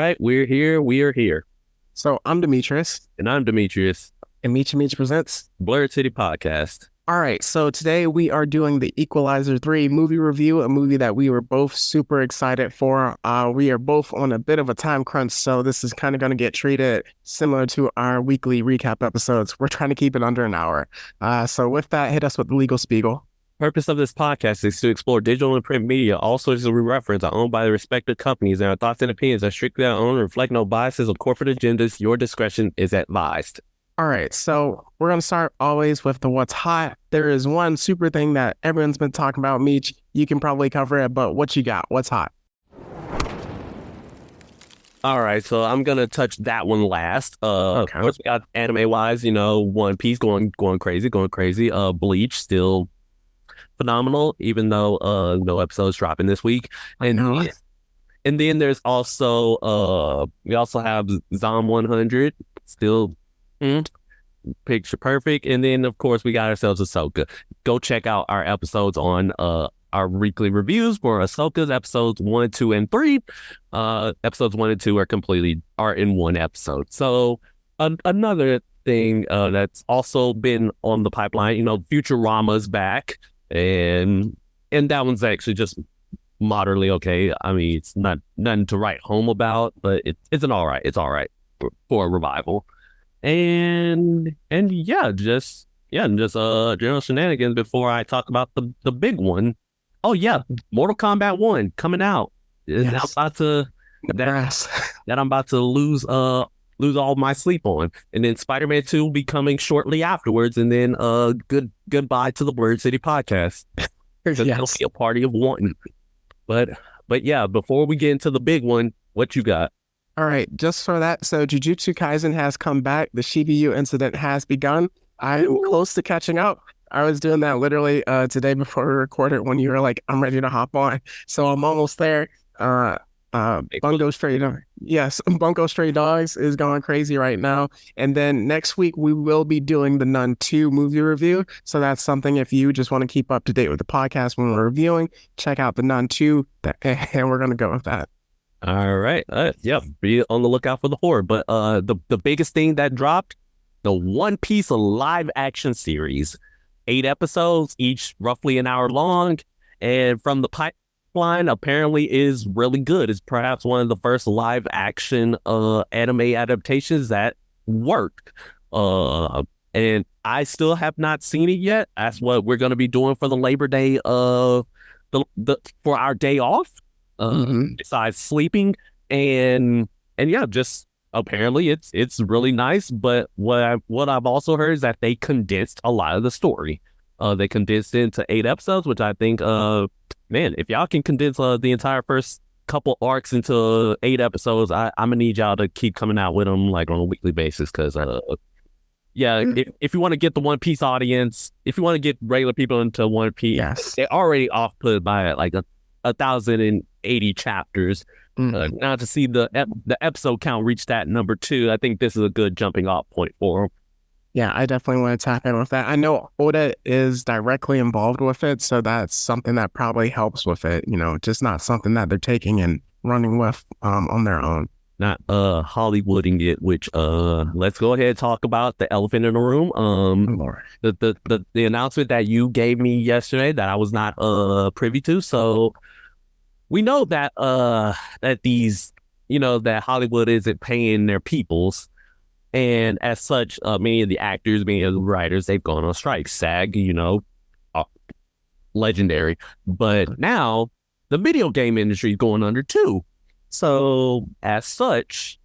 right, we're here. We are here. So I'm Demetrius, And I'm Demetrius, and Meech presents. Blerd City Podcast. All right, so today we are doing the Equalizer 3 movie review, a movie that we were both super excited for. We are both on a bit of a time crunch, so this is kind of going to get treated similar to our weekly recap episodes. We're trying to keep it under an hour. So with that, hit us with the legal spiegel. Purpose of this podcast is to explore digital and print media. All sources we reference are owned by the respective companies, and our thoughts and opinions are strictly our own and reflect no biases or corporate agendas. Your discretion is advised. All right, so we're going to start always with the what's hot. There is one super thing that everyone's been talking about, Meech. You can probably cover it, but what you got? What's hot? All right, so I'm gonna touch that one last. Of Okay. course, we got anime-wise, One Piece going crazy. Bleach still phenomenal, even though no episodes dropping this week. And then there's also we also have Zom 100 still picture perfect. And then of course we got ourselves Ahsoka. Go check out our episodes on our weekly reviews for Ahsoka's episodes 1, 2, and 3. Episodes 1 and 2 are in one episode. So another thing that's also been on the pipeline, Futurama's back, and that one's actually just moderately okay. I mean, it's nothing to write home about, but it's all right. It's all right for a revival. And just general shenanigans before I talk about the big one. Oh yeah, Mortal Kombat 1 coming out. Yes. That I'm about to lose all my sleep on. And then Spider-Man 2 will be coming shortly afterwards, and then goodbye to the Blerd City Podcast. It'll be a party of one. But yeah, before we get into the big one, what you got? All right, just for that, so Jujutsu Kaisen has come back. The Shibuya incident has begun. I'm close to catching up. I was doing that literally today before we recorded when you were like, I'm ready to hop on. So I'm almost there. Bungo Stray Dogs is going crazy right now. And then next week, we will be doing the Nun 2 movie review. So that's something, if you just want to keep up to date with the podcast when we're reviewing, check out the Nun 2, and we're going to go with that. All right. Be on the lookout for the horror. But the biggest thing that dropped, the One Piece live action series. 8 episodes, each roughly an hour long. And from the pipeline, apparently is really good. It's perhaps one of the first live action anime adaptations that worked. And I still have not seen it yet. That's what we're going to be doing for the Labor Day for our day off. Besides sleeping, and yeah, just apparently it's really nice. But what I've also heard is that they condensed a lot of the story. They condensed it into 8 episodes, which I think, man, if y'all can condense the entire first couple arcs into 8 episodes, I'm gonna need y'all to keep coming out with them like on a weekly basis, because if you want to get the One Piece audience, if you want to get regular people into One Piece, they're already off put by like 1,080 chapters. Now to see the episode count reach that number 2, I think this is a good jumping off point for them. Yeah, I definitely want to tap in with that. I know Oda is directly involved with it, so that's something that probably helps with it. Just not something that they're taking and running with on their own. Not Hollywooding it, which let's go ahead and talk about the elephant in the room. The announcement that you gave me yesterday that I was not privy to. So we know that that these that Hollywood isn't paying their peoples, and as such, many of the actors, many of the writers, they've gone on strike. SAG, legendary. But now the video game industry is going under too. So, as such,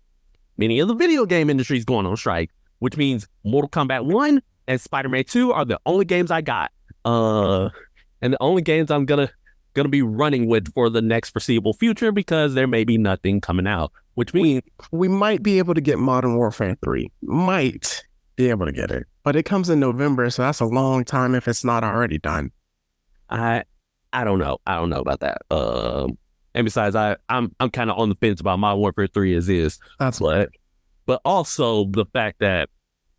many of the video game industry is going on strike, which means Mortal Kombat 1 and Spider-Man 2 are the only games I got. And the only games I'm gonna be running with for the next foreseeable future, because there may be nothing coming out, which means we might be able to get Modern Warfare 3. Might be able to get it. But it comes in November, so that's a long time if it's not already done. I don't know. I don't know about that. And besides, I'm kind of on the fence about Modern Warfare 3 as is. That's what. But also the fact that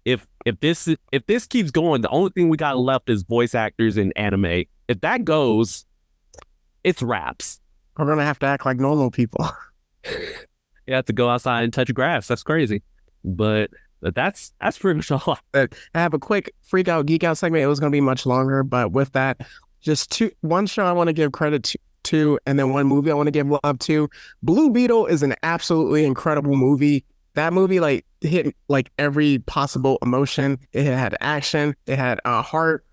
if this keeps going, the only thing we got left is voice actors in anime. If that goes, it's wraps. We're gonna have to act like normal people. You have to go outside and touch grass. That's crazy. But that's pretty much all. I have a quick freak out, geek out segment. It was going to be much longer, but with that, just one show I want to give credit to, and then one movie I want to give love to. Blue Beetle is an absolutely incredible movie. That movie like hit like every possible emotion. It had action, it had heart,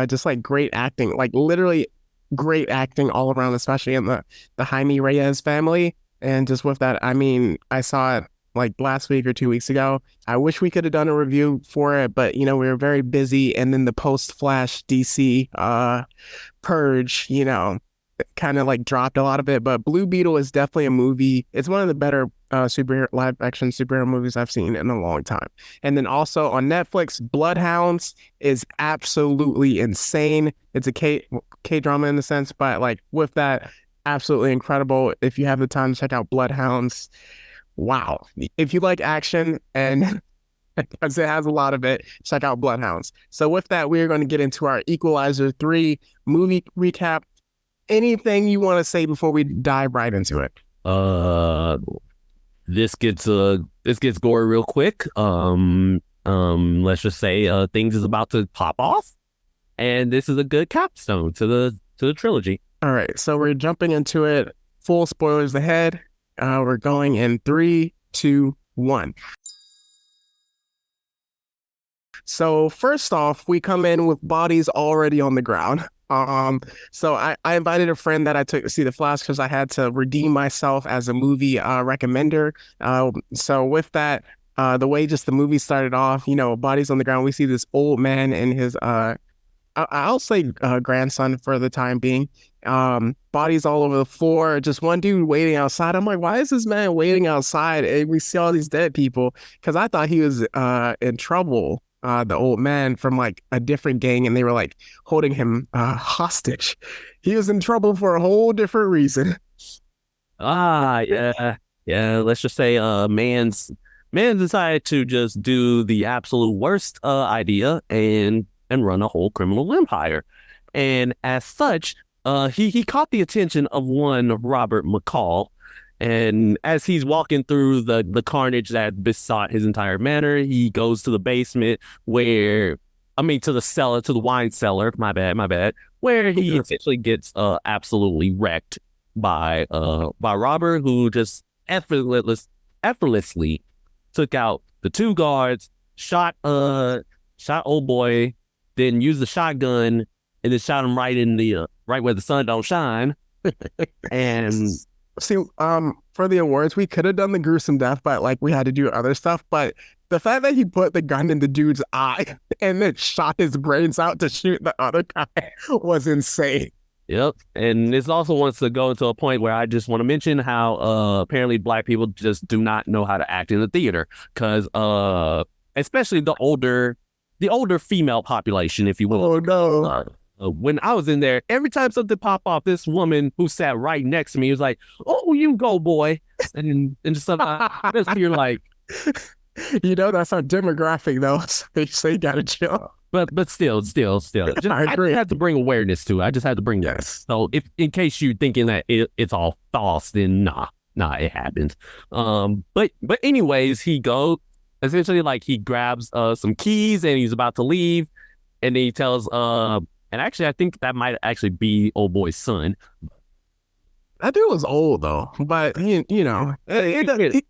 just like great acting, like literally great acting all around, especially in the Jaime Reyes family. And just with that, I mean, I saw it like last week or 2 weeks ago. I wish we could have done a review for it, but we were very busy. And then the post-Flash DC purge, kind of like dropped a lot of it. But Blue Beetle is definitely a movie. It's one of the better superhero live action superhero movies I've seen in a long time. And then also on Netflix, Bloodhounds is absolutely insane. It's a K drama in the sense, but like with that, absolutely incredible. If you have the time to check out Bloodhounds, wow. If you like action and because it has a lot of it, check out Bloodhounds. So with that, we're going to get into our Equalizer 3 movie recap. Anything you want to say before we dive right into it? This gets gory real quick. Let's just say things is about to pop off, and this is a good capstone to the trilogy. All right, so we're jumping into it. Full spoilers ahead. We're going in 3, 2, 1. So first off, we come in with bodies already on the ground. So I invited a friend that I took to see The Flash because I had to redeem myself as a movie recommender. So with that, the way just the movie started off, bodies on the ground, we see this old man and his I'll say grandson for the time being. Bodies all over the floor. Just one dude waiting outside. I'm like, why is this man waiting outside? And we see all these dead people because I thought he was in trouble. The old man from like a different gang, and they were like holding him hostage. He was in trouble for a whole different reason. Yeah. Let's just say, man's decided to just do the absolute worst idea and run a whole criminal empire, and as such, he caught the attention of one Robert McCall. And as he's walking through the carnage that besought his entire manor, he goes to the basement to the wine cellar, my bad, where he essentially gets absolutely wrecked by Robert, who just effortlessly took out the two guards, shot old boy, then used the shotgun and then shot him right where the sun don't shine. And see, for the awards, we could have done the gruesome death, but like we had to do other stuff. But the fact that he put the gun in the dude's eye and then shot his brains out to shoot the other guy was insane. Yep. And this also wants to go into a point where I just want to mention how apparently Black people just do not know how to act in the theater, because especially the older female population, if you will. Oh no. When I was in there, every time something popped off, this woman who sat right next to me was like, "Oh, you go, boy," and just sometimes you're like, that's our demographic, though. So you gotta chill. But still, just, I agree. I had to bring awareness to it. I just had to bring that. So if in case you're thinking that it's all false, then nah, it happened. But anyways, he goes essentially like he grabs some keys and he's about to leave, and then he tells and actually, I think that might actually be old boy's son. That dude was old though, but it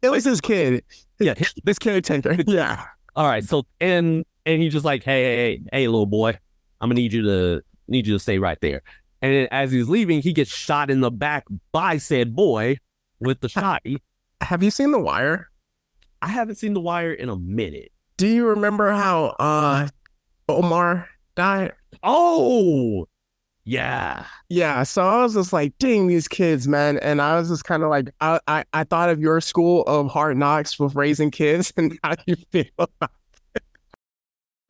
was his kid. Yeah, this caretaker. Yeah. All right. So and he's just like, hey, little boy, I'm gonna need you to stay right there. And then as he's leaving, he gets shot in the back by said boy with the shot. Have you seen The Wire? I haven't seen The Wire in a minute. Do you remember how Omar died? Oh, yeah. Yeah, so I was just like, dang, these kids, man. And I was just kind of like, I thought of your school of hard knocks with raising kids, and how do you feel about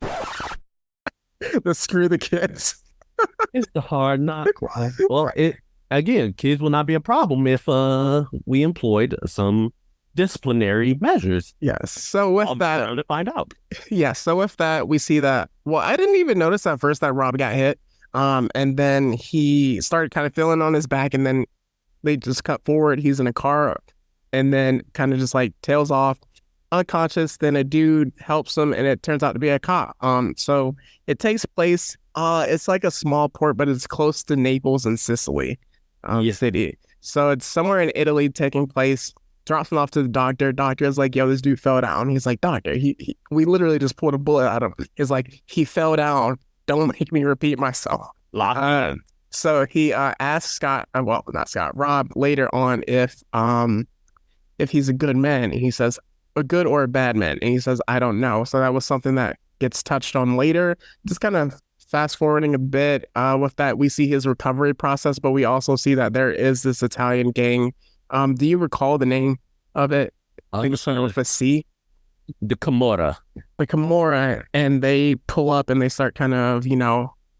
it? The screw the kids. It's the hard knock. Well, again, kids will not be a problem if we employed some disciplinary measures. Yes. So with that, to find out. Yeah. So with that, we see that. Well, I didn't even notice at first that Rob got hit. And then he started kind of feeling on his back, and then they just cut forward. He's in a car. and then kind of just like tails off unconscious. Then a dude helps him, and it turns out to be a cop. So it takes place. It's like a small port, but it's close to Naples and Sicily, city. So it's somewhere in Italy taking place. Drops him off to the doctor. Doctor is like, "Yo, this dude fell down." He's like, "Doctor, we literally just pulled a bullet out of him." He's like, "He fell down. Don't make me repeat myself." So he asks Scott, well, not Scott, Rob later on if he's a good man, and he says a good or a bad man, and he says, "I don't know." So that was something that gets touched on later. Just kind of fast forwarding a bit with that, we see his recovery process, but we also see that there is this Italian gang. Do you recall the name of it? I think it's starting with a C. The Camorra. The Camorra, and they pull up and they start kind of,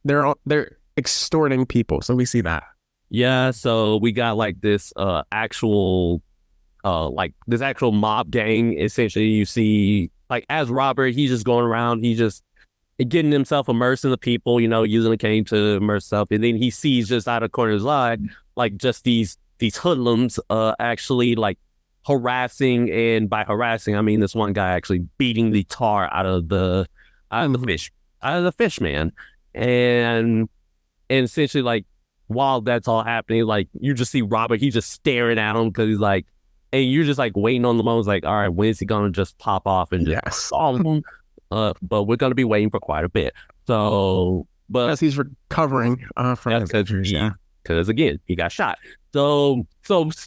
they're extorting people. So we see that. Yeah, so we got like this actual mob gang. Essentially, you see like as Robert, he's just going around, he's just getting himself immersed in the people, using a cane to immerse himself, and then he sees just out of the corner of his eye, like just these hoodlums actually like harassing, and by harassing I mean this one guy actually beating the tar out of the fish man, and essentially like while that's all happening, like you just see Robert, he's just staring at him because he's like, and you're just like waiting on the moment, like, all right, when is he gonna just pop off and just solve him? But we're gonna be waiting for quite a bit. So, but as he's recovering from his injuries, because again, he got shot. So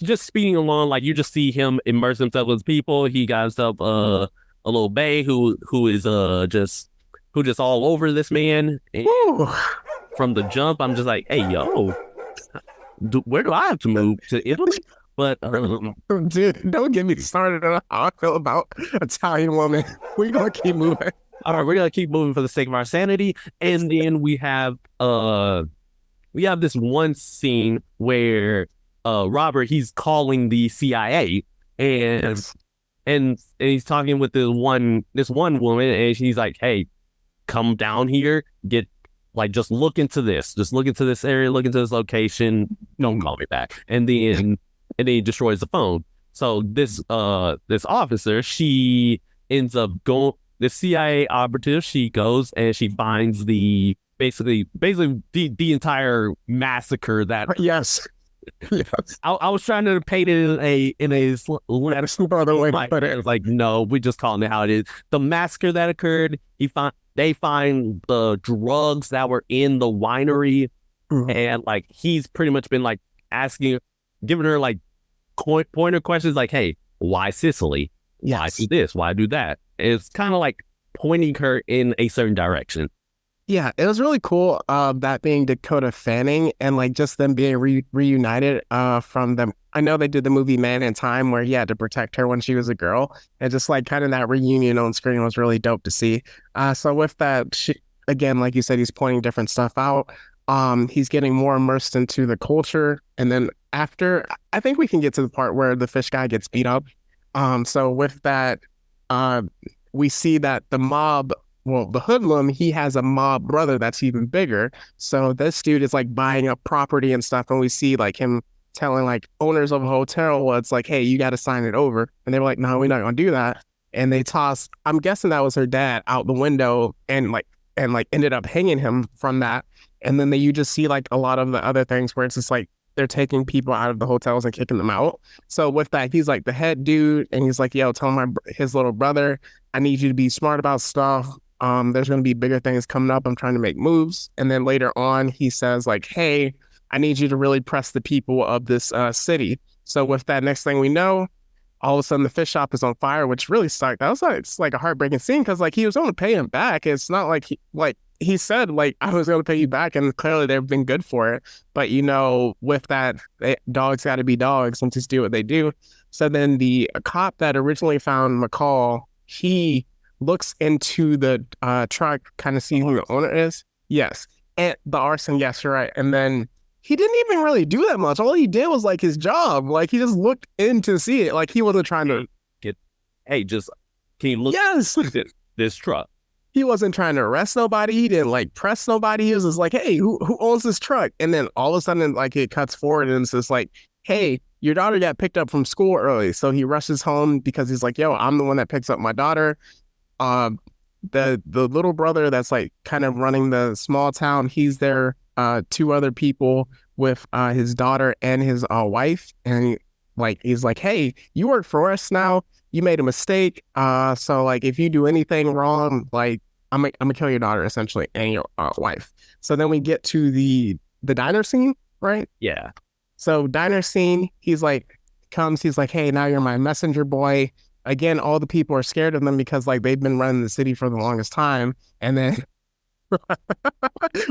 just speeding along, like you just see him immerse himself with people. He got himself a little bae who is just all over this man. And from the jump, I'm just like, hey, yo, where do I have to move to Italy? But dude, don't get me started on how I feel about Italian women. We're gonna keep moving. All right, we're gonna keep moving for the sake of our sanity. And then we have this one scene where Robert, he's calling the CIA, and he's talking with this one woman, and she's like, hey, come down here, just look into this area, look into this location, don't call me back. And then he destroys the phone. So this officer, she ends up going, the CIA operative, she goes and she finds basically the entire massacre that yes. I was trying to paint it in a other way, but it was like, no, we just calling it how it is. The massacre that occurred, they find the drugs that were in the winery, and like he's pretty much been like giving her like pointer questions like, hey, why Sicily? Yes. Why do this? Why do that? It's kind of like pointing her in a certain direction. Yeah, it was really cool that being Dakota Fanning and like just them being reunited from them. I know they did the movie Man in Time where he had to protect her when she was a girl, and just like kind of that reunion on screen was really dope to see. So with that, again, like you said, he's pointing different stuff out. He's getting more immersed into the culture, and then after, I think we can get to the part where the fish guy gets beat up. So with that, we see that the mob. Well, the hoodlum, he has a mob brother that's even bigger. So this dude is like buying up property and stuff. And we see like him telling like owners of a hotel, well, it's like, hey, you got to sign it over. And they were like, no, we're not going to do that. And they toss, I'm guessing that was her dad, out the window and ended up hanging him from that. And then you just see like a lot of the other things where it's just like they're taking people out of the hotels and kicking them out. So with that, he's like the head dude. And he's like, yo, tell his little brother, I need you to be smart about stuff. There's going to be bigger things coming up. I'm trying to make moves. And then later on, he says like, hey, I need you to really press the people of this city. So with that, next thing we know, all of a sudden the fish shop is on fire, which really sucked. That was it's like a heartbreaking scene because like he was going to pay him back. It's not like he said like I was going to pay you back, and clearly they've been good for it. But with that, dogs got to be dogs and just do what they do. So then the cop that originally found McCall, he looks into the truck, kind of seeing who the owner is. Yes. And the arson, yes, you're right. And then he didn't even really do that much. All he did was like his job. Like he just looked in to see it. Like he wasn't trying to can you look at this truck? He wasn't trying to arrest nobody. He didn't like press nobody. He was just like, hey, who owns this truck? And then all of a sudden, like it cuts forward and it's just like, hey, your daughter got picked up from school early. So he rushes home because he's like, yo, I'm the one that picks up my daughter. The little brother that's like kind of running the small town, he's there, two other people with his daughter and his wife. And he's like, hey, you work for us now. You made a mistake. So like if you do anything wrong, like I'm gonna kill your daughter essentially and your wife. So then we get to the diner scene, right? Yeah. So diner scene, he's like, hey, now you're my messenger boy. Again, all the people are scared of them because like they've been running the city for the longest time. And then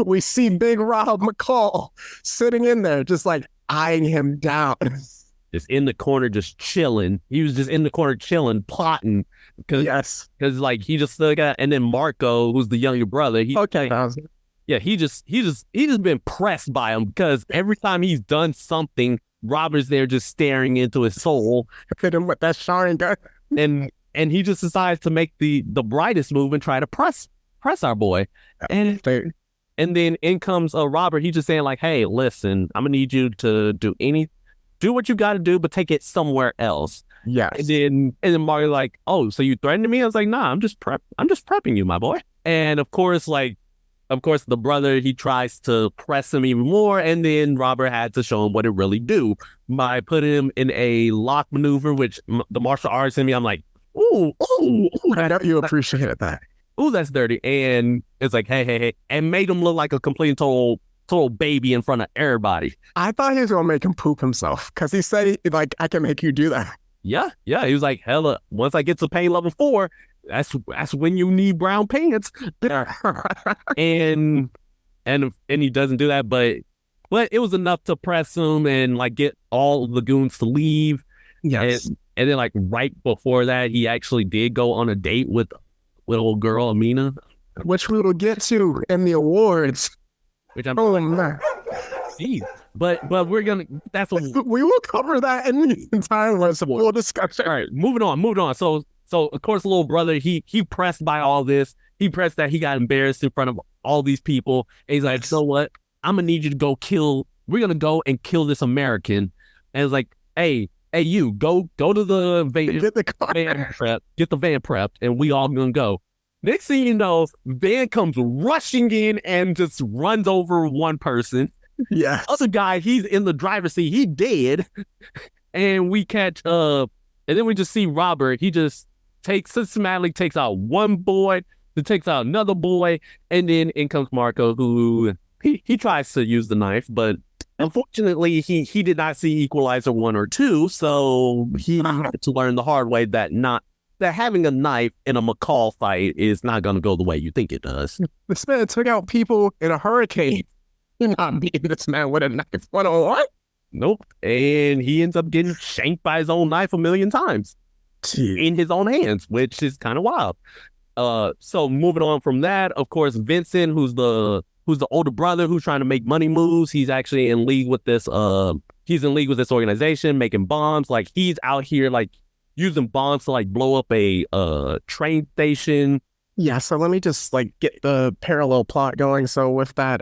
we see Big Rob McCall sitting in there, just like eyeing him down. Just in the corner, just chilling. He was just in the corner chilling, plotting. Because like he just got, and then Marco, who's the younger brother, he just been pressed by him because every time he's done something, Robert's there just staring into his soul. Hit him with that Sharingan. And he just decides to make the brightest move and try to press our boy. And then in comes Robert. He's just saying like, hey, listen, I'm gonna need you to do what you got to do, but take it somewhere else. Yes. And then Mario's like, oh, so you threatened me? I was like, nah, I'm just prepping you, my boy. And of course, the brother, he tries to press him even more, and then Robert had to show him what it really do by putting him in a lock maneuver, which the martial arts in me, I'm like, ooh. I know you appreciated that. Ooh, that's dirty. And it's like, hey, and made him look like a complete and total baby in front of everybody. I thought he was going to make him poop himself because he said, like, I can make you do that. Yeah. He was like, hella, once I get to pain level 4, that's when you need brown pants. and he doesn't do that, but it was enough to press him and like get all the goons to leave. Yes. And then like right before that, he actually did go on a date with old girl Amina, which we will get to in the awards. Which I'm man. Geez. But we're gonna. That's what we will cover that in the entire rest of the discussion. All right, moving on. So of course, little brother, he pressed by all this. He pressed that he got embarrassed in front of all these people. And he's like, so what? I'm gonna need you to go kill. We're gonna go and kill this American. And it's like, hey, you go to the van. Get the car. Get the van prepped, and we all gonna go. Next thing you know, van comes rushing in and just runs over one person. Yeah. Other guy, he's in the driver's seat. He dead. And we catch and then we just see Robert. He just systematically takes out one boy, then takes out another boy, and then in comes Marco, who he tries to use the knife, but unfortunately he did not see Equalizer 1 or 2, so he had to learn the hard way that having a knife in a McCall fight is not going to go the way you think it does. This man took out people in a hurricane. You're not beating this man with a knife 101. Nope. And he ends up getting shanked by his own knife 1,000,000 times in his own hands, which is kind of wild. So moving on from that, of course, Vincent, who's the older brother who's trying to make money moves. He's actually in league with this. He's in league with this organization, making bombs. Like he's out here like using bombs to like blow up a train station. Yeah. So let me just like get the parallel plot going. So with that,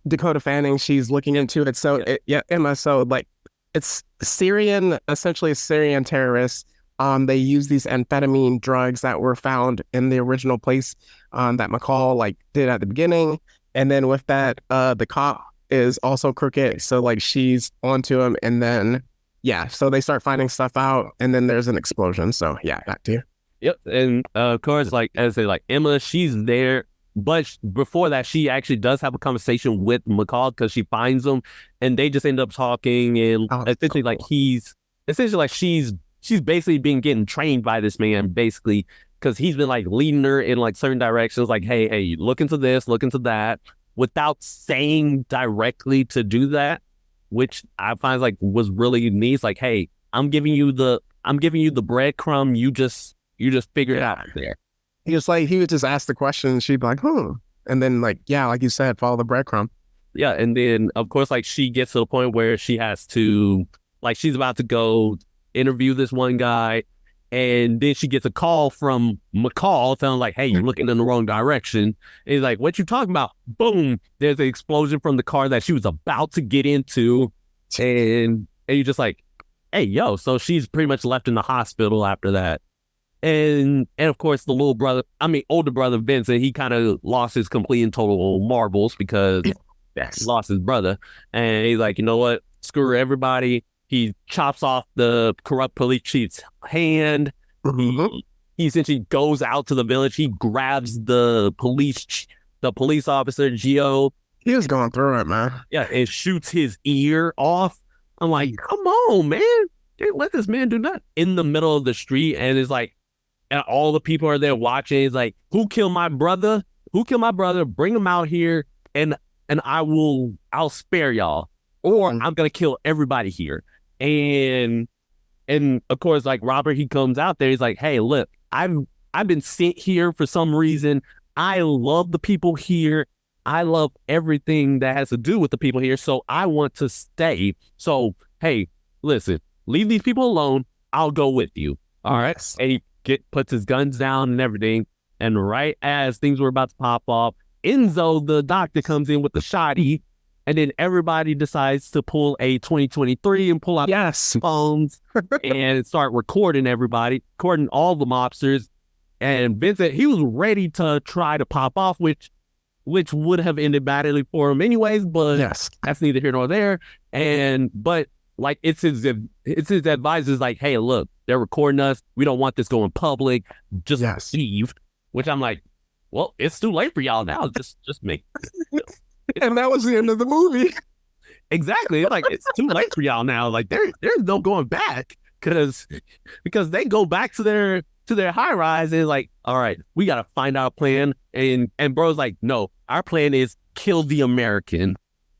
Dakota Fanning, she's looking into it. So Emma. So like it's essentially Syrian terrorists. They use these amphetamine drugs that were found in the original place that McCall like did at the beginning. And then with that, the cop is also crooked. So like she's onto him, and then so they start finding stuff out, and then there's an explosion. So back to you. Yep. And of course, like as I say, like Emma, she's there. But before that, she actually does have a conversation with McCall because she finds him, and they just end up talking. And essentially, like she's basically been getting trained by this man, basically, because he's been like leading her in like certain directions, like, hey, look into this, look into that, without saying directly to do that, which I find like was really neat. It's like, hey, I'm giving you the breadcrumb, you just figure it out there. He would just ask the question, and she'd be like, and then like you said, follow the breadcrumb. Yeah, and then of course like she gets to the point where she has to like she's about to go interview this one guy, and then she gets a call from McCall telling like, hey, you're looking in the wrong direction. And he's like, what you talking about? Boom, there's an explosion from the car that she was about to get into, and you're just like, hey, yo, so she's pretty much left in the hospital after that. And of course the older brother Vincent, he kind of lost his complete and total marbles because he lost his brother. And he's like, you know what? Screw everybody. He chops off the corrupt police chief's hand. He essentially goes out to the village. He grabs the police officer, Gio. He was going through it, man. Yeah, and shoots his ear off. I'm like, come on, man. Dude, let this man do that in the middle of the street. And it's like, and all the people are there watching. It's like, who killed my brother? Who killed my brother? Bring him out here, and I'll spare y'all, or I'm gonna kill everybody here. And of course, like Robert, he comes out there. He's like, hey, look, I've been sent here for some reason. I love the people here. I love everything that has to do with the people here. So I want to stay. So hey, listen, leave these people alone. I'll go with you. All right. And he puts his guns down and everything. And right as things were about to pop off, Enzo, the doctor, comes in with the shotty. And then everybody decides to pull a 2023 and pull out phones and start recording all the mobsters. And Vincent, he was ready to try to pop off, which would have ended badly for him anyways, but that's neither here nor there. But like it's his advisors like, hey, look, they're recording us. We don't want this going public. Just leave. Which I'm like, well, it's too late for y'all now. Just make. And that was the end of the movie. Exactly. Like, it's too late for y'all now. Like, there's no going back because they go back to their high rise and like, all right, we gotta find out a plan. And bro's like, no, our plan is kill the American.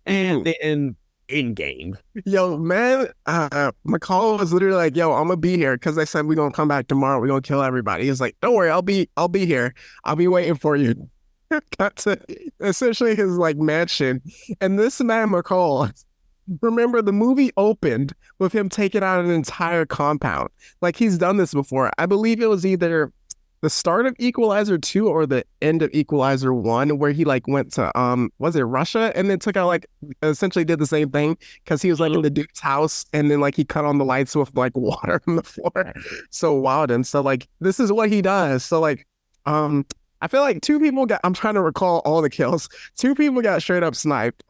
And then in game. Yo, man, McCall was literally like, yo, I'm gonna be here because they said we're gonna come back tomorrow. We're gonna kill everybody. He's like, don't worry, I'll be here. I'll be waiting for you. Got to essentially his like mansion. And this man, McCall, remember the movie opened with him taking out an entire compound. Like he's done this before. I believe it was either the start of Equalizer 2 or the end of Equalizer 1 where he like went to was it Russia and then took out like essentially did the same thing because he was like in the dude's house and then like he cut on the lights with like water on the floor. So wild. And so like this is what he does. So like I feel like I'm trying to recall all the kills. 2 people got straight up sniped.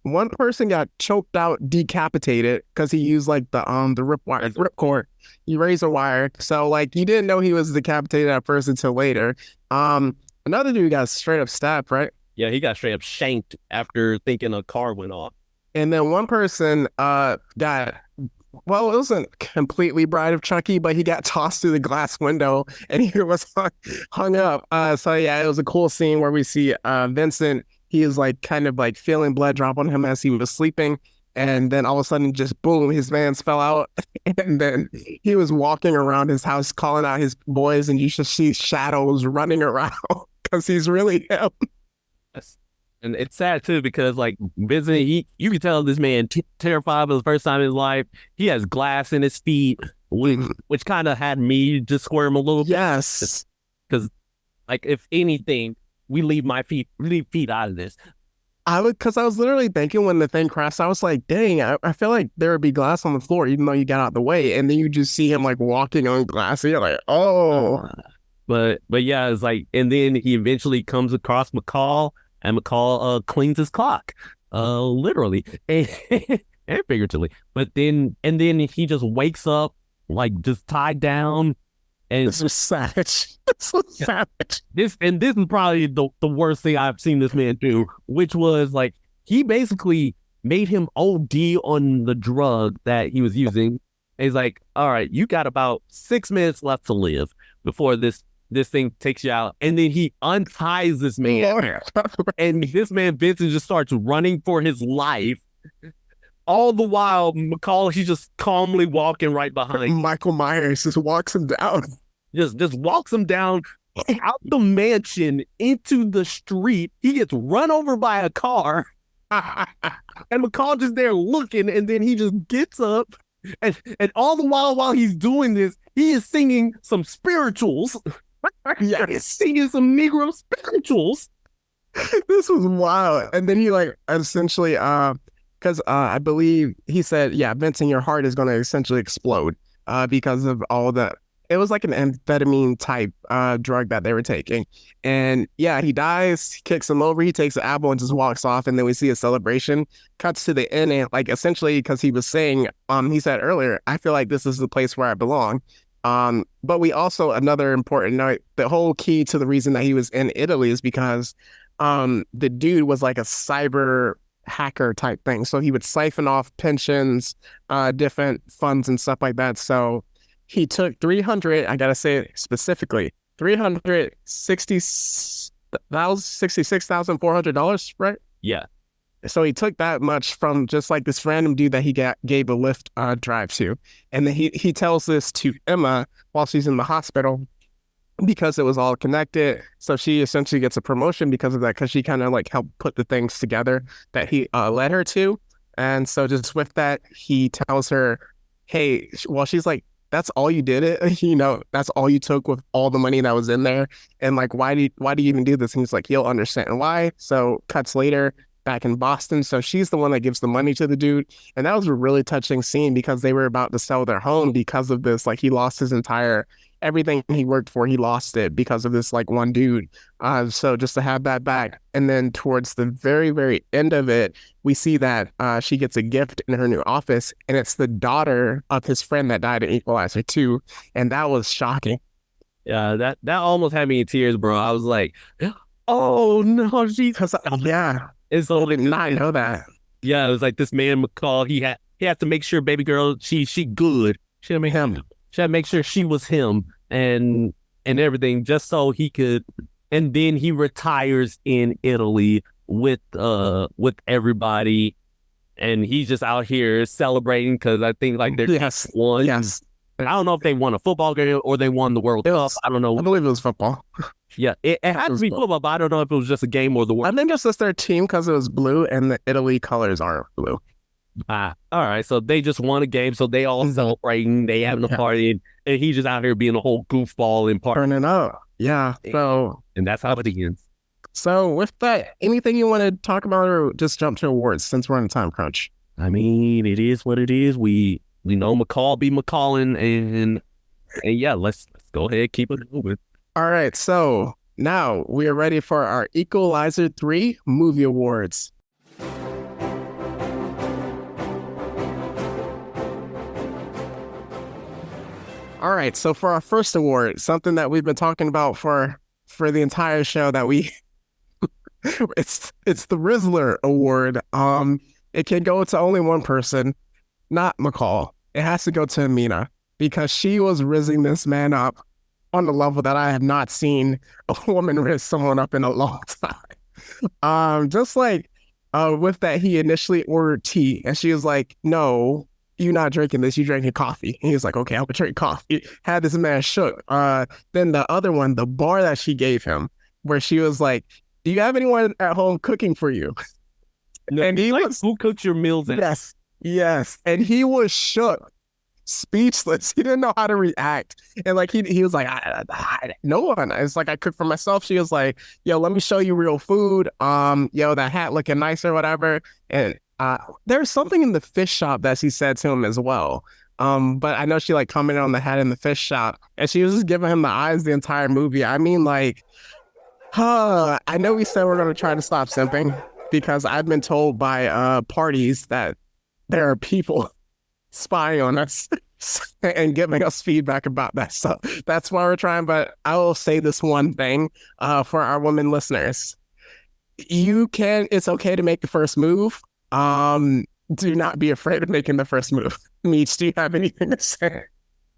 One person got choked out, decapitated because he used like the ripcord, razor wire. So like you didn't know he was decapitated at first until later. Another dude got straight up stabbed, right? Yeah, he got straight up shanked after thinking a car went off. And then one person got, well, it wasn't completely Bride of Chucky, but he got tossed through the glass window and he was hung up. So yeah, it was a cool scene where we see Vincent. He is like kind of like feeling blood drop on him as he was sleeping. And then all of a sudden, just boom, his vans fell out. And then he was walking around his house calling out his boys, and you just see shadows running around because he's really him. And it's sad too because like Vincent, you can tell this man terrified for the first time in his life. He has glass in his feet, which kind of had me just squirm a little bit. Yes, because like if anything, we leave feet out of this. Because I was literally thinking when the thing crashed, I was like, dang, I feel like there would be glass on the floor, even though you got out the way. And then you just see him like walking on glass. And you're like, oh. But yeah, it's like, and then he eventually comes across McCall, and McCall cleans his clock, literally and figuratively. But then he just wakes up like just tied down. And this was savage. This was savage. This is probably the worst thing I've seen this man do, which was like he basically made him OD on the drug that he was using. And he's like, all right, you got about 6 minutes left to live before this thing takes you out. And then he unties this man. And this man, Vincent, just starts running for his life. All the while, McCall, he's just calmly walking right behind. Michael Myers just walks him down. Just walks him down out the mansion into the street. He gets run over by a car. And McCall just there looking, and then he just gets up. And all the while he's doing this, he is singing some spirituals. Yeah, he's singing some Negro spirituals. This was wild. And then he like essentially because I believe he said, yeah, Vincent, your heart is going to essentially explode because of all the. It was like an amphetamine type drug that they were taking, and yeah, he dies. He kicks him over. He takes the apple and just walks off, and then we see a celebration. Cuts to the end, and like essentially because he was saying, he said earlier, I feel like this is the place where I belong. But we also another important note, the whole key to the reason that he was in Italy is because the dude was like a cyber hacker type thing. So he would siphon off pensions, different funds and stuff like that. So he took 300, I gotta say it specifically, $366,400, right? Yeah. So he took that much from just like this random dude that he gave a Lyft drive to. And then he tells this to Emma while she's in the hospital because it was all connected. So she essentially gets a promotion because of that, because she kind of like helped put the things together that he led her to. And so just with that, he tells her, hey, well, she's like, that's all you did it, that's all you took with all the money that was in there. And like, why do you even do this? And he's like, you'll understand why. So cuts later back in Boston. So she's the one that gives the money to the dude. And that was a really touching scene because they were about to sell their home because of this. Like he lost his entire everything he worked for, he lost it because of this like one dude. So just to have that back. And then towards the very, very end of it, we see that she gets a gift in her new office, and it's the daughter of his friend that died in Equalizer 2. And that was shocking. Yeah, that almost had me in tears, bro. I was like, oh no, Because yeah, it's so I did not know that. yeah, it was like this man McCall. He had to make sure baby girl she good. She had to make sure she was him and everything, just so he could. And then he retires in Italy with everybody, and he's just out here celebrating because I think like they're won. Yes. And I don't know if they won a football game or they won the World Cup. I don't know. I believe it was football. Yeah, it had to be football, but I don't know if it was just a game or the World. I think it's just their team because it was blue and the Italy colors aren't blue. All right. So they just won a game, so they all celebrating, they having a party, and he's just out here being a whole goofball and turning up. Yeah. So and that's how it ends. So with that, anything you want to talk about, or just jump to awards since we're on a time crunch? I mean, it is what it is. We know McCall be McCalling, and yeah, let's go ahead, keep it moving. All right. So now we are ready for our Equalizer 3 movie awards. All right, so for our first award, something that we've been talking about for the entire show, that we it's the Rizzler Award. It can go to only one person, not McCall. It has to go to Amina because she was rizzing this man up on the level that I have not seen a woman rizz someone up in a long time. Just like with that, he initially ordered tea, and she was like, "No, you're not drinking this, you drinking coffee." And he was like, okay, I'll drink coffee. Had this man shook. Then the other one, the bar that she gave him, where she was like, do you have anyone at home cooking for you? No, and he was, who cooks your meals? Yes. And he was shook, speechless. He didn't know how to react. And like, he was like, no one. It's like, I cook for myself. She was like, yo, let me show you real food. Yo, that hat looking nice or whatever. And there's something in the fish shop that she said to him as well. But I know she like commented on the hat in the fish shop, and she was just giving him the eyes the entire movie. I mean, like, I know we said we're going to try to stop simping because I've been told by parties that there are people spying on us and giving us feedback about that stuff. That's why we're trying. But I will say this one thing for our women listeners. It's okay to make the first move. Do not be afraid of making the first move. Meech, do you have anything to say?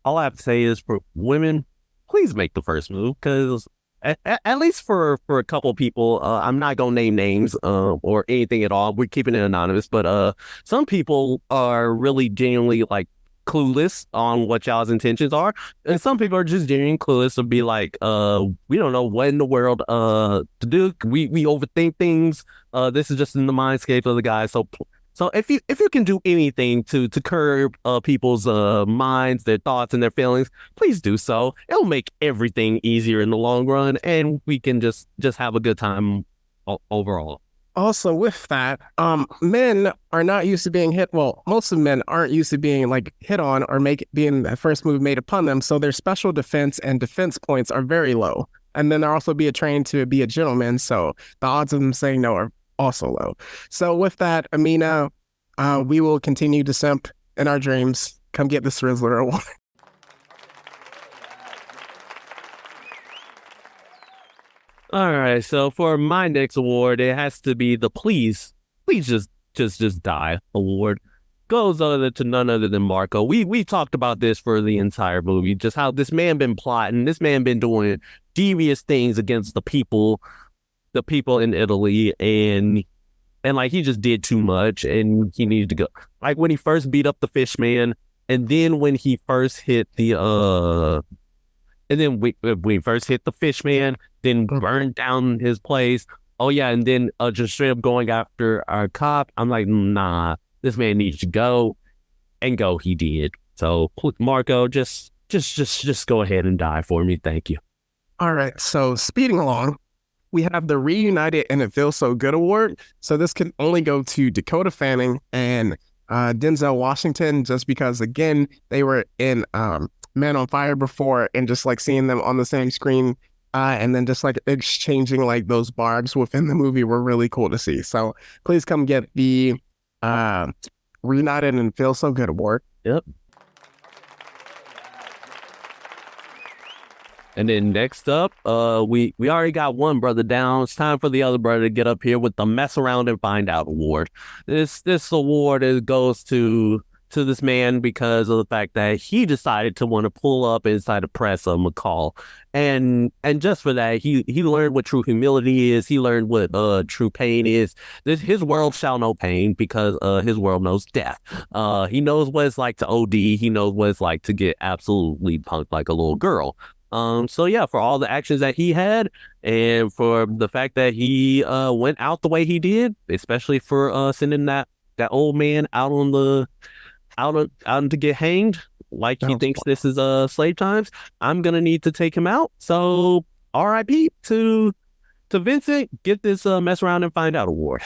All I have to say is, for women, please make the first move, because at least for a couple of people, I'm not gonna name names or anything at all. We're keeping it anonymous, but some people are really genuinely like clueless on what y'all's intentions are, and some people are just genuinely clueless to be like, we don't know what in the world to do. We overthink things. This is just in the mindscape of the guy. So if you can do anything to curb people's minds, their thoughts, and their feelings, please do so. It'll make everything easier in the long run, and we can just have a good time overall. Also, with that, men are not used to being hit. Well, most of men aren't used to being like hit on or being the first move made upon them. So their special defense and defense points are very low. And then they're also being trained to be a gentleman. So the odds of them saying no are also low. So with that, Amina, we will continue to simp in our dreams. Come get this Rizzler award. All right, so for my next award, it has to be the please just die award. Goes other to none other than Marco. We talked about this for the entire movie, just how this man been plotting, this man been doing devious things against the people in Italy, and like he just did too much, and he needed to go. Like when he first beat up the fish man, and then when he first hit the and then we first hit the fish man, then burned down his place. Oh yeah, and then just straight up going after our cop. I'm like, nah, this man needs to go, and go he did. So Marco, just go ahead and die for me. Thank you. All right. So speeding along, we have the Reunited and It Feels So Good award. So this can only go to Dakota Fanning and Denzel Washington, just because again they were in Man on Fire before, and just like seeing them on the same screen, and then just like exchanging like those barbs within the movie were really cool to see. So please come get the Reunited and Feel So Good award. Yep. And then next up, we already got one brother down. It's time for the other brother to get up here with the Mess Around and Find Out award. This award goes to this man because of the fact that he decided to want to pull up inside the press of McCall, and just for that he learned what true humility is. He learned what true pain is. His world shall know pain because his world knows death. He knows what it's like to OD. He knows what it's like to get absolutely punked like a little girl. So yeah, for all the actions that he had, and for the fact that he went out the way he did, especially for sending that old man out to get hanged, like he thinks this is slave times, I'm gonna need to take him out. So R.I.P. to Vincent. Get this Mess Around and Find Out award.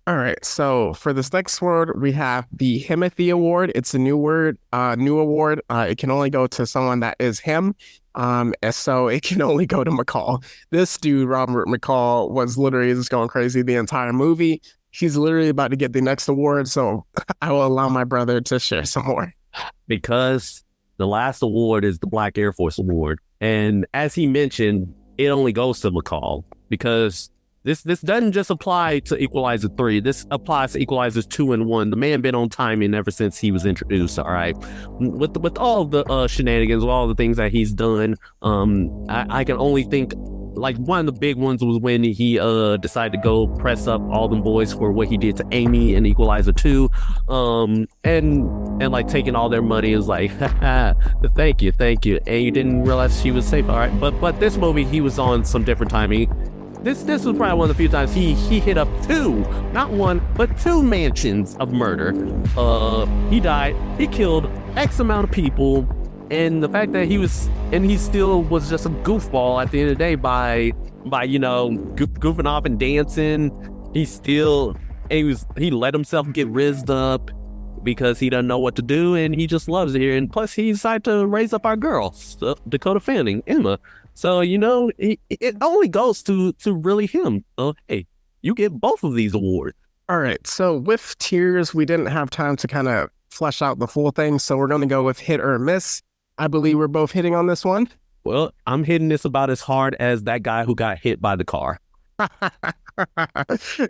All right. So for this next word, we have the Himothy award. It's a new word, new award. It can only go to someone that is him. And so it can only go to McCall. This dude, Robert McCall, was literally just going crazy the entire movie. He's literally about to get the next award, so I will allow my brother to share some more. Because the last award is the Black Air Force Award. And as he mentioned, it only goes to McCall because this doesn't just apply to Equalizer 3. This applies to Equalizers 2 and 1. The man been on timing ever since he was introduced, all right? With all the shenanigans, with all the things that he's done, I can only think, like, one of the big ones was when he decided to go press up all them boys for what he did to Amy in Equalizer 2, and like taking all their money. Is like, thank you, and you didn't realize she was safe. All right, but this movie he was on some different timing. This was probably one of the few times he hit up two, not one, but two mansions of murder. He died. He killed X amount of people. And the fact that he still was just a goofball at the end of the day by goofing off and dancing. He let himself get rizzed up because he doesn't know what to do, and he just loves it here. And plus he decided to raise up our girl, Dakota Fanning, Emma. So, it only goes to really him. So, hey, you get both of these awards. All right. So with Tears, we didn't have time to kind of flesh out the full thing. So we're going to go with hit or miss. I believe we're both hitting on this one. Well, I'm hitting this about as hard as that guy who got hit by the car.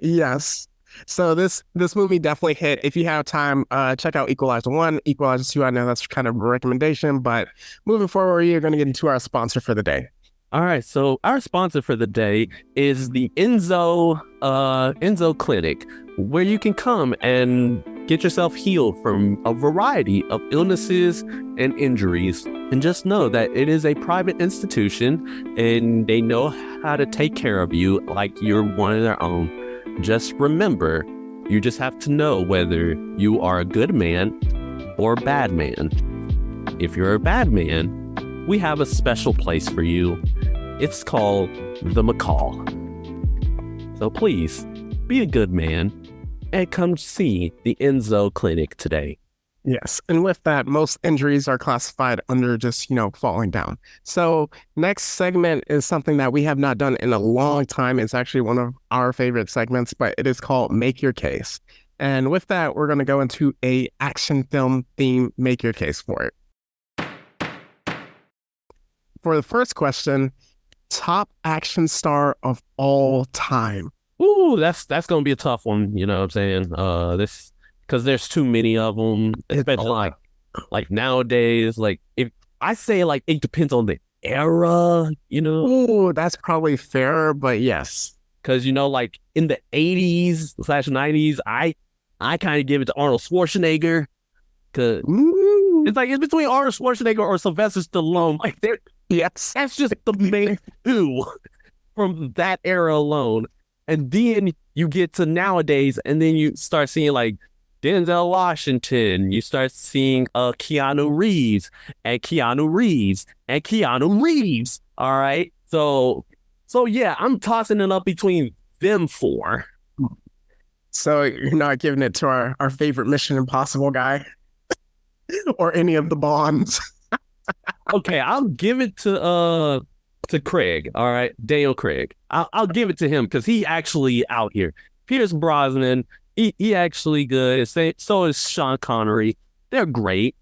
Yes. So this movie definitely hit. If you have time, check out Equalizer 1, Equalizer 2. I know that's kind of a recommendation, but moving forward, you're going to get into our sponsor for the day. All right, so our sponsor for the day is the Enzo Clinic, where you can come and get yourself healed from a variety of illnesses and injuries. And just know that it is a private institution, and they know how to take care of you like you're one of their own. Just remember, you just have to know whether you are a good man or a bad man. If you're a bad man, we have a special place for you. It's called the McCall. So please, be a good man and come see the Enzo Clinic today. Yes. And with that, most injuries are classified under just, falling down. So next segment is something that we have not done in a long time. It's actually one of our favorite segments, but it is called Make Your Case. And with that, we're going to go into a action film theme, Make Your Case for it. For the first question, top action star of all time. Ooh, that's going to be a tough one. You know what I'm saying? Because there's too many of them, especially like nowadays. Like if I say like it depends on the era, Ooh, that's probably fair, but yes. Because like in the 80s/90s, I kind of give it to Arnold Schwarzenegger. Cause it's like it's between Arnold Schwarzenegger or Sylvester Stallone. Like yes, that's just the main two from that era alone. And then you get to nowadays, and then you start seeing like Denzel Washington. You start seeing Keanu Reeves and Keanu Reeves and Keanu Reeves. All right. So yeah, I'm tossing it up between them four. So you're not giving it to our favorite Mission Impossible guy or any of the Bonds. Okay, I'll give it to Craig. All right, Daniel Craig. I'll give it to him because he actually out here. Pierce Brosnan, he actually good. So is Sean Connery. They're great.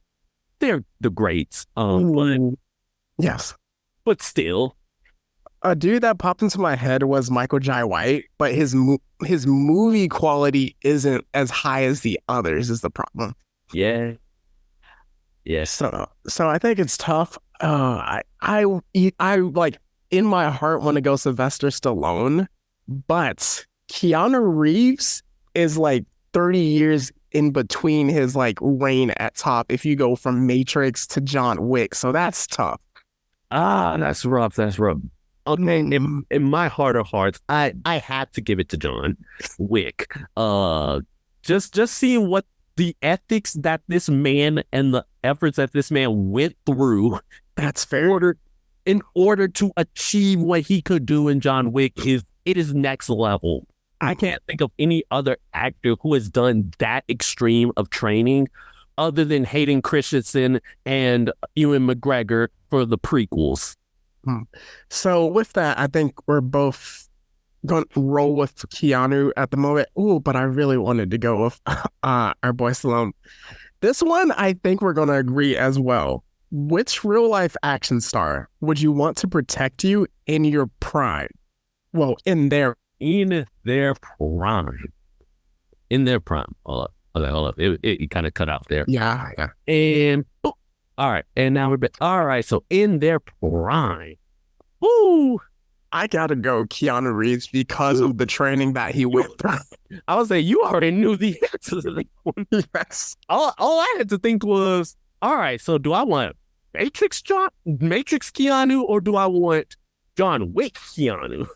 They're the greats. Yes, but still, a dude that popped into my head was Michael Jai White, but his movie quality isn't as high as the others. Is the problem? Yeah. Yeah. So I think it's tough. I like in my heart want to go Sylvester Stallone, but Keanu Reeves is like 30 years in between his like reign at top if you go from Matrix to John Wick. So that's tough. That's rough. That's rough. Okay, in my heart of hearts, I had to give it to John Wick. Just seeing what the ethics that this man and the efforts that this man went through, that's fair. In order to achieve what he could do in John Wick is next level. I can't think of any other actor who has done that extreme of training other than Hayden Christensen and Ewan McGregor for the prequels. So with that, I think we're both going to roll with Keanu at the moment. Ooh, but I really wanted to go with our boy Stallone. This one, I think we're going to agree as well. Which real life action star would you want to protect you in your prime? Well, in their prime. Hold up. It kind of cut out there. Yeah. And boop. All right. And now all right. So in their prime. Woo! I gotta go Keanu Reeves because of the training that he went through. I would say you already knew the answer to that one. Yes. All I had to think was, all right, so do I want Matrix Keanu or do I want John Wick Keanu?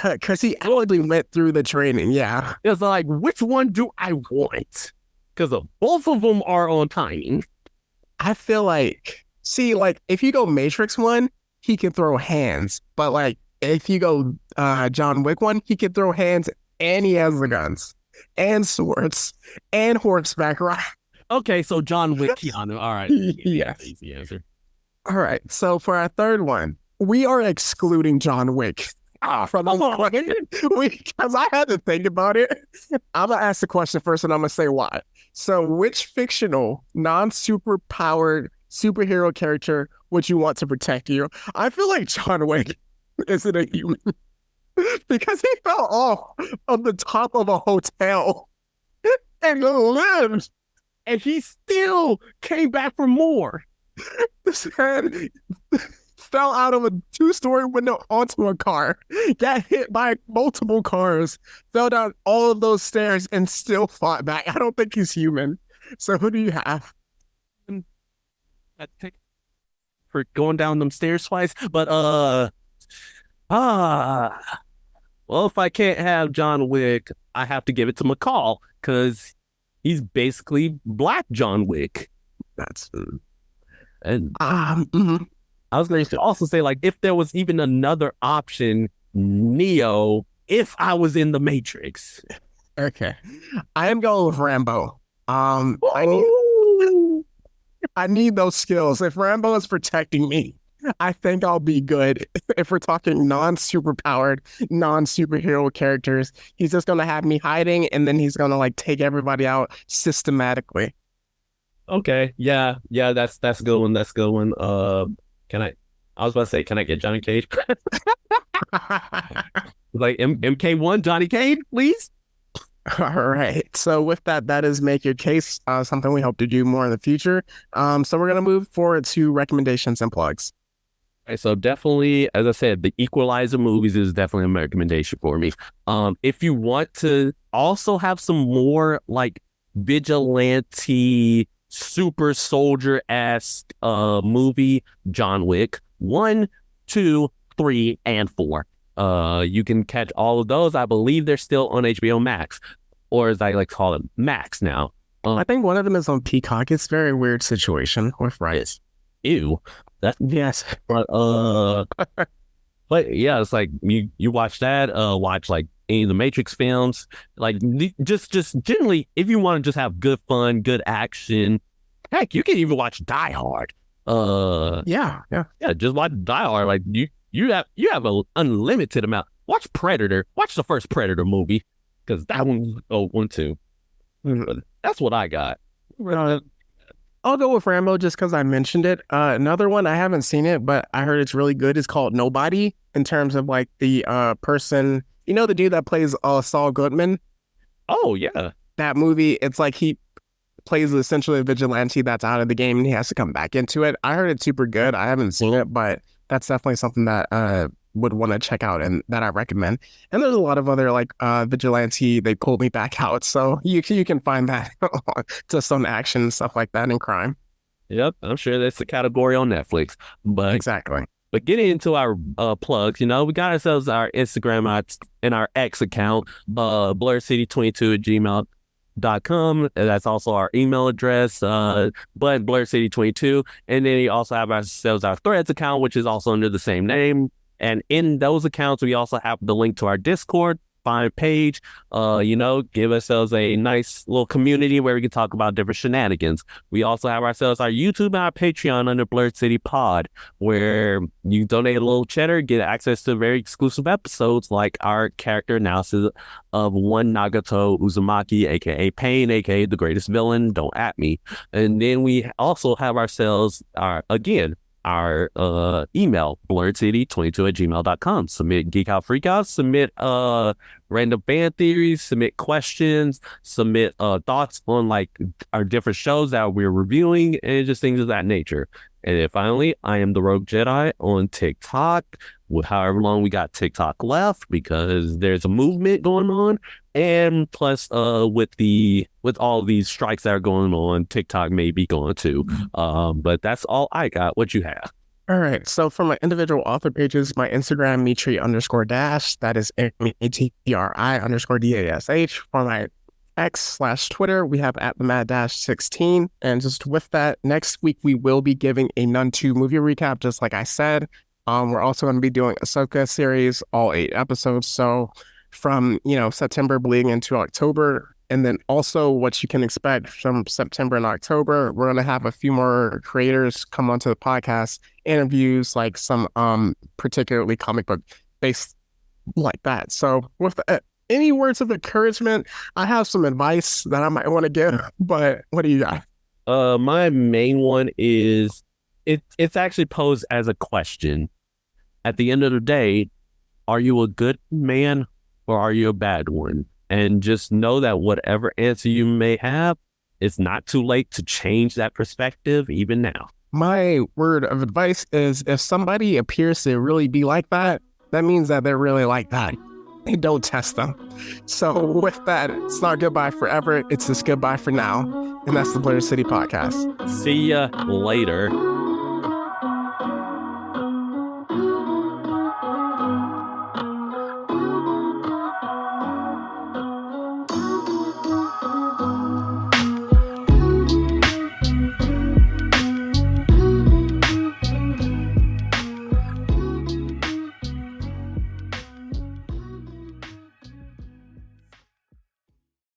Because he actually went through the training, yeah. It's like, which one do I want? Because both of them are on timing. I feel like, if you go Matrix one, he can throw hands, but like, if you go John Wick one, he can throw hands and he has the guns and swords and horseback ride. Okay, so John Wick Keanu. All right. Yes. Easy answer. All right. So for our third one, we are excluding John Wick. Because I had to think about it. I'm going to ask the question first and I'm going to say why. So which fictional, non-superpowered superhero character would you want to protect you? I feel like John Wick isn't a human because he fell off of the top of a hotel and lived, and he still came back for more. This man fell out of a 2-story window onto a car, got hit by multiple cars, fell down all of those stairs, and still fought back. I don't think he's human. So who do you have? I think for going down them stairs twice, but well, if I can't have John Wick, I have to give it to McCall because he's basically Black John Wick. That's and I was going to also say, like, if there was even another option, Neo if I was in the Matrix. Okay. I am going with Rambo. I need those skills. If Rambo is protecting me, I think I'll be good. If we're talking non-superpowered, non-superhero characters, he's just gonna have me hiding and then he's gonna like take everybody out systematically. Okay, yeah, that's a good one. That's a good one. Can I? I was about to say, can I get Johnny Cage? Like MK1 Johnny Cage, please. All right. So with that, that is make your case. Something we hope to do more in the future. So we're gonna move forward to recommendations and plugs. Okay, so definitely, as I said, the Equalizer movies is definitely a recommendation for me. If you want to also have some more like vigilante super soldier-esque movie, John Wick 1, 2, 3, and 4. You can catch all of those. I believe they're still on HBO Max, or as I like to call it, Max now. I think one of them is on Peacock. It's a very weird situation with rights. Ew. That Yes. but yeah, it's like you watch that, watch like any of the Matrix films, like just generally, if you want to just have good fun, good action, heck, you can even watch Die Hard. Yeah. Just watch Die Hard. Like you have an unlimited amount. Watch Predator. Watch the first Predator movie because that one's one too. But that's what I got. I'll go with Rambo just because I mentioned it. Another one, I haven't seen it, but I heard it's really good. It's called Nobody, in terms of like the person, you know, the dude that plays Saul Goodman. Oh yeah, That movie, it's like he plays essentially a vigilante that's out of the game and he has to come back into it. I heard it's super good. I haven't seen it, but that's definitely something that would want to check out and that I recommend. And there's a lot of other like vigilante, they pulled me back out. So you can find that just on action and stuff like that and crime. yep. I'm sure that's the category on Netflix. But Exactly. But getting into our plugs, you know, we got ourselves our Instagram and our X account, blerdcity22@gmail.com. That's also our email address, but blerdcity22. And then we also have ourselves our Threads account, which is also under the same name. And in those accounts, we also have the link to our Discord page. You know, give ourselves a nice little community where we can talk about different shenanigans. We also have ourselves our YouTube and our Patreon under Blerd City Pod, where you donate a little cheddar, get access to very exclusive episodes like our character analysis of one Nagato Uzumaki, aka Pain, aka the greatest villain. Don't at me. And then we also have ourselves our email, blerdcity22@gmail.com. Submit geek out freakouts, submit random band theories, submit questions, submit thoughts on like our different shows that we're reviewing and just things of that nature. And then finally, I am the Rogue Jedi on TikTok, with however long we got TikTok left, because there's a movement going on. And plus, with all these strikes that are going on, TikTok may be going too. But that's all I got. What you have? All right. So for my individual author pages, my Instagram, Mitri_Dash, that is MATRI_DASH. For my X/Twitter, we have at the Mad-16. And just with that, next week we will be giving a Nun 2 movie recap, just like I said. We're also going to be doing Ahsoka series, all 8 episodes. So from, September bleeding into October. And then also what you can expect from September and October, we're going to have a few more creators come onto the podcast, interviews, like some particularly comic book based like that. So with any words of encouragement, I have some advice that I might want to give, but what do you got? My main one is it's actually posed as a question. At the end of the day, are you a good man or are you a bad one? And just know that whatever answer you may have, it's not too late to change that perspective even now. My word of advice is if somebody appears to really be like that, that means that they're really like that. And don't test them. So with that, it's not goodbye forever. It's just goodbye for now. And that's the Blerd City Podcast. See ya later.